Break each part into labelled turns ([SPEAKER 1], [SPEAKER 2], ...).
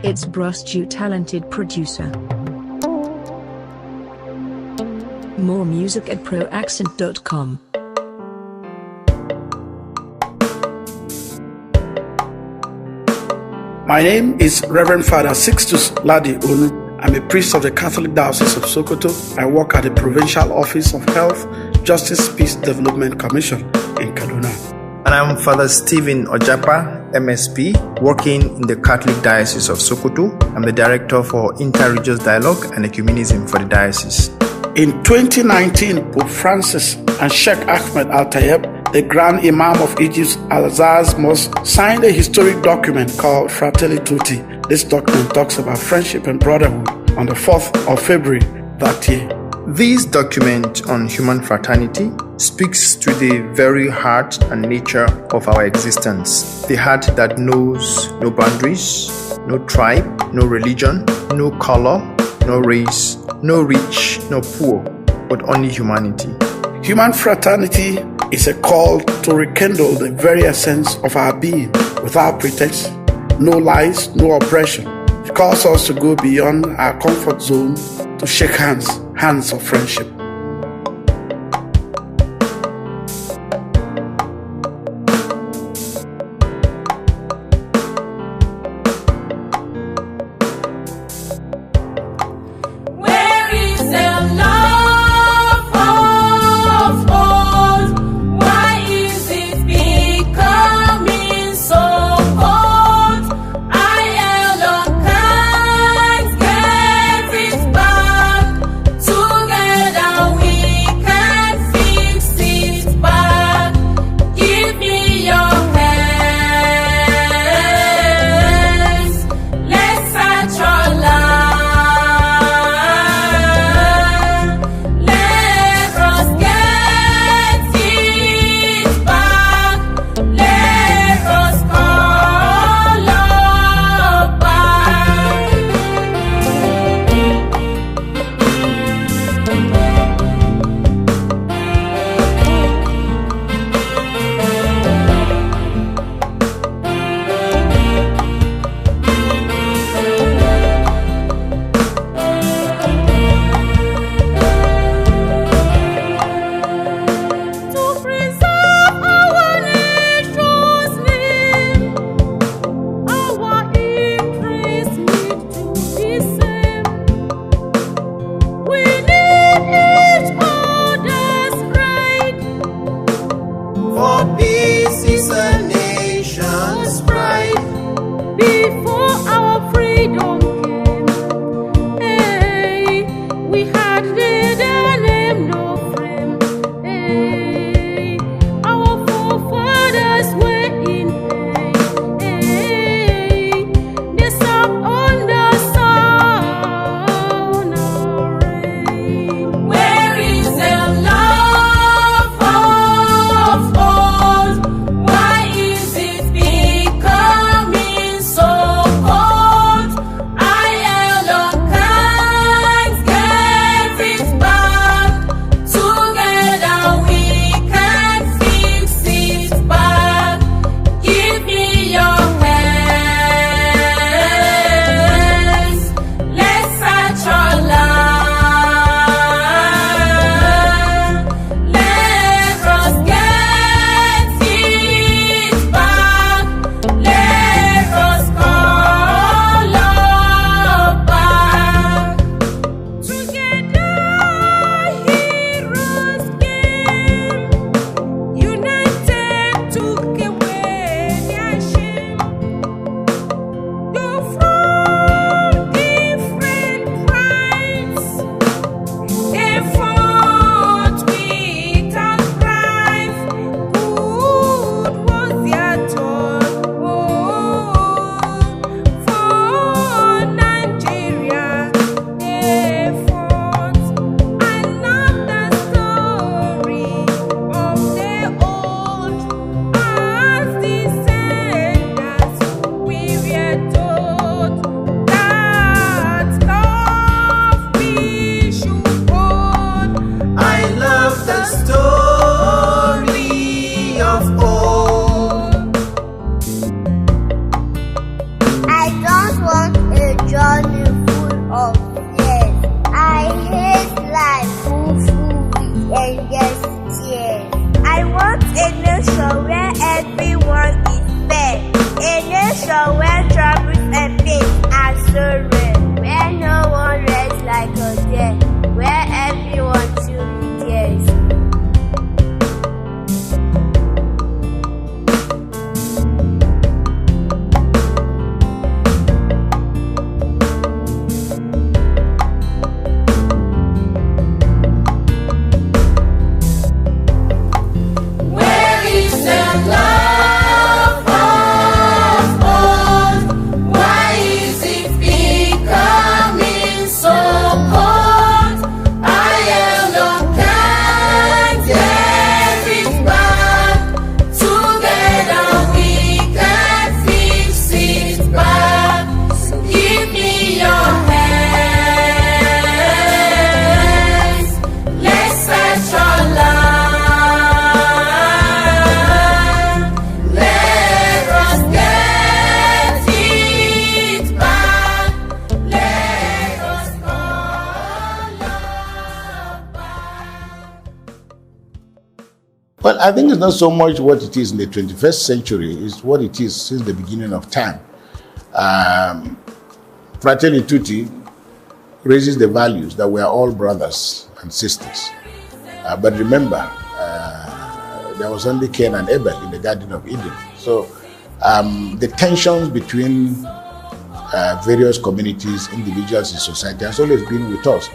[SPEAKER 1] 𝗕𝗘𝗢𝗘 producer. More music at 𝗕𝗢𝗢𝗡𝗥.com.
[SPEAKER 2] My name is Reverend Father Sixtus Ladi Onu. I'm a priest of the Catholic Diocese of Sokoto. I work at the Provincial Office of Health, Justice, Peace Development Commission in Kaduna.
[SPEAKER 3] And I'm Father Stephen Ojapa, MSP, working in the Catholic Diocese of Sokoto. I'm the Director for Interreligious Dialogue and Ecumenism for the Diocese.
[SPEAKER 2] In 2019, Pope Francis and 𝗕𝗘𝗢𝗓𝗘, the Grand Imam of Egypt's Al-Azhar Mosque, signed a historic document called 𝗕𝗘𝗢𝗘 𝗘𝗕. This document talks about friendship and brotherhood on the 4th of February that year.
[SPEAKER 3] This document on human fraternity speaks to the very heart and nature of our existence. The heart that knows no boundaries, no tribe, no religion, no color, no race, no rich, no poor, but only humanity.
[SPEAKER 2] Human fraternity is a call to rekindle the very essence of our being without pretext, no lies, no oppression. It calls us to go beyond our comfort zone to shake hands of friendship.
[SPEAKER 4] I don't want and yes, tears. I want a nation where everyone is fair, a nation where troubles and pains are so rare, where no one rests like a deer, where everyone truly cares.
[SPEAKER 5] Well, I think it's not so much what it is in the 21st century, it's what it is since the beginning of time. 𝗕𝗘𝗢𝗘𝗥 raises the values that we are all brothers and sisters. But remember, there was only Cain and Abel in the Garden of Eden. So the tensions between various communities, individuals in society has always been with us.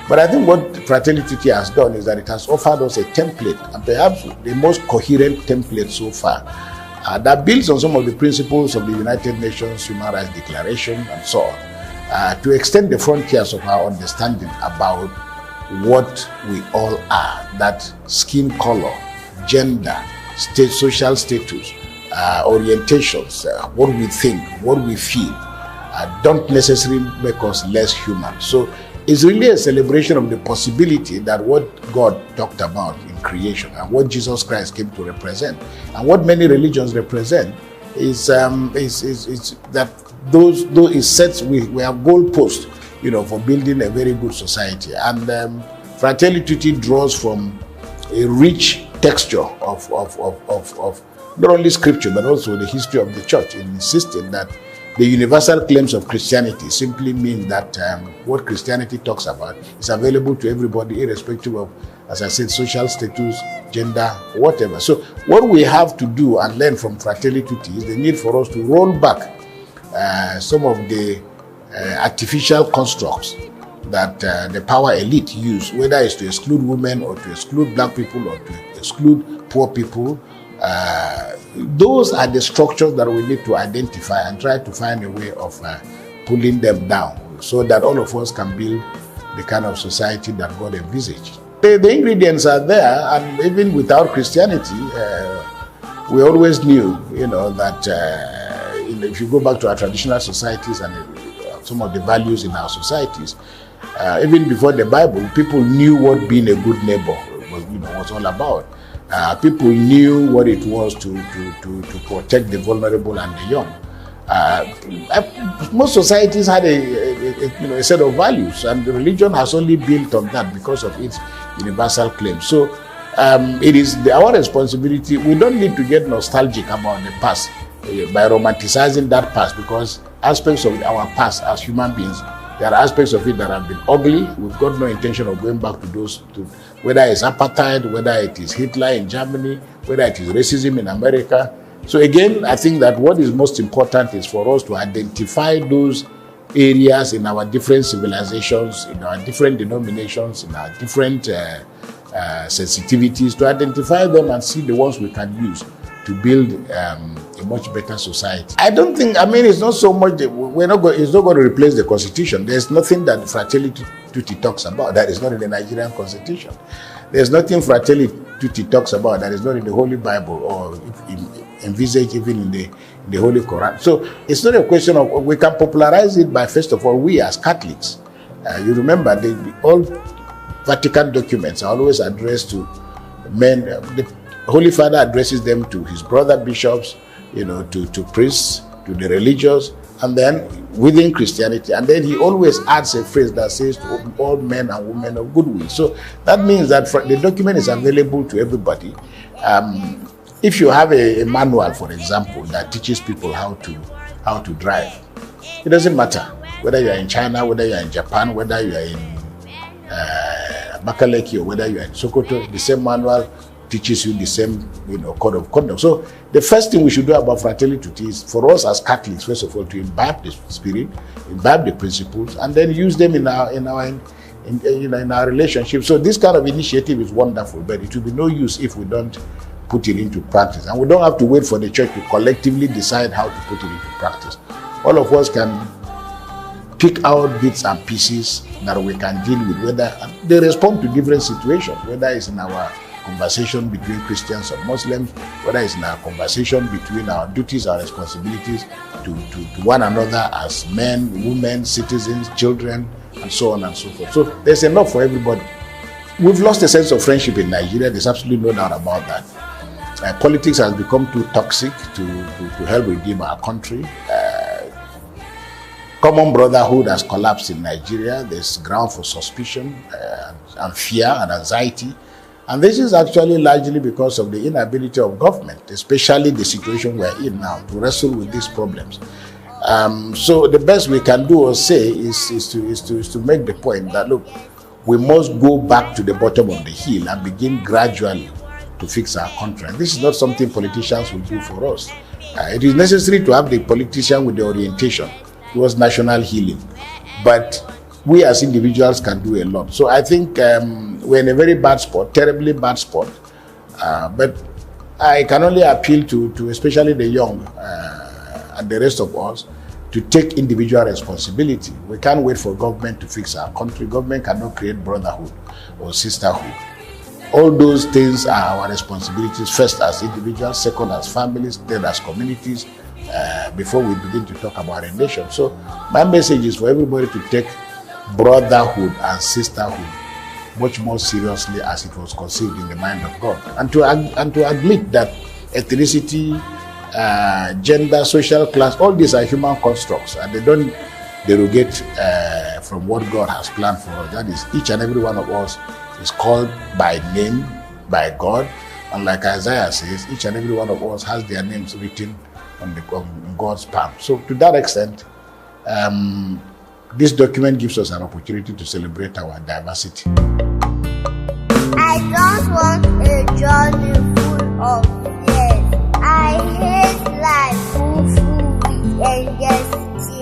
[SPEAKER 5] But I think what 𝗕𝗘𝗢𝗘𝗘 has done is that it has offered us a template, and perhaps the most coherent template so far, that builds on some of the principles of the United Nations Human Rights Declaration and so on, to extend the frontiers of our understanding about what we all are, that skin color, gender, social status, orientations, what we think, what we feel, don't necessarily make us less human. So it's really a celebration of the possibility that what God talked about in creation and what Jesus Christ came to represent and what many religions represent is that those it sets we have goalposts, for building a very good society. And 𝗕𝗘𝗢𝗘𝗘 draws from a rich texture of not only scripture but also the history of the church, in insisting that the universal claims of Christianity simply mean that what Christianity talks about is available to everybody, irrespective of, as I said, social status, gender, whatever. So what we have to do and learn from 𝗕𝗘𝗢𝗘𝗘 is the need for us to roll back some of the artificial constructs that the power elite use, whether it's to exclude women or to exclude black people or to exclude poor people. Those are the structures that we need to identify and try to find a way of pulling them down so that all of us can build the kind of society that God envisaged. The ingredients are there, and even without Christianity, we always knew, that if you go back to our traditional societies and some of the values in our societies, even before the Bible, people knew what being a good neighbor was all about. People knew what it was to protect the vulnerable and the young. Most societies had a set of values, and the religion has only built on that because of its universal claim. So it is our responsibility. We don't need to get nostalgic about the past by romanticizing that past, because aspects of our past as human beings, there are aspects of it that have been ugly. We've got no intention of going back to those, whether it's apartheid, whether it is Hitler in Germany, whether it is racism in America. So again, I think that what is most important is for us to identify those areas in our different civilizations, in our different denominations, in our different sensitivities, to identify them and see the ones we can use to build a much better society. I don't think, it's not so much, it's not going to replace the Constitution. There's nothing that 𝗕𝗘𝗢𝗘𝗘 talks about that is not in the Nigerian Constitution. There's nothing 𝗕𝗘𝗢𝗘𝗘 talks about that is not in the Holy Bible or envisaged even in the Holy Quran. So it's not a question of, we can popularize it by, first of all, we as Catholics. You remember, all Vatican documents are always addressed to men. The Holy Father addresses them to his brother bishops, to priests, to the religious, and then within Christianity. And then he always adds a phrase that says to all men and women of good will. So that means that the document is available to everybody. If you have a manual, for example, that teaches people how to drive, it doesn't matter whether you are in China, whether you are in Japan, whether you are in Makaleki, or whether you are in Sokoto, the same manual teaches you the same, code of conduct. So the first thing we should do about fraternity is for us as Catholics, first of all, to imbibe the spirit, imbibe the principles, and then use them in our relationship. So this kind of initiative is wonderful, but it will be no use if we don't put it into practice. And we don't have to wait for the church to collectively decide how to put it into practice. All of us can pick out bits and pieces that we can deal with, whether they respond to different situations, whether it's in our conversation between Christians or Muslims, whether it's in our conversation between our duties, our responsibilities to one another as men, women, citizens, children, and so on and so forth. So there's enough for everybody. We've lost a sense of friendship in Nigeria. There's absolutely no doubt about that. Politics has become too toxic to help redeem our country. Common brotherhood has collapsed in Nigeria. There's ground for suspicion and fear and anxiety. And this is actually largely because of the inability of government, especially the situation we're in now, to wrestle with these problems. So the best we can do or say is to make the point that, look, we must go back to the bottom of the hill and begin gradually to fix our country. And this is not something politicians will do for us. It is necessary to have the politician with the orientation towards national healing. But we as individuals can do a lot. So I think we're in a very bad spot, terribly bad spot. But I can only appeal to especially the young and the rest of us to take individual responsibility. We can't wait for government to fix our country. Government cannot create brotherhood or sisterhood. All those things are our responsibilities, first as individuals, second as families, third as communities, before we begin to talk about a nation. So my message is for everybody to take brotherhood and sisterhood much more seriously as it was conceived in the mind of God, and to admit that ethnicity, gender, social class, all these are human constructs, and they don't derogate from what God has planned for us. That is, each and every one of us is called by name by God, and like Isaiah says, each and every one of us has their names written on God's palm. So to that extent, this document gives us an opportunity to celebrate our diversity.
[SPEAKER 4] I don't want a journey full of fears. I hate life full with anxiety.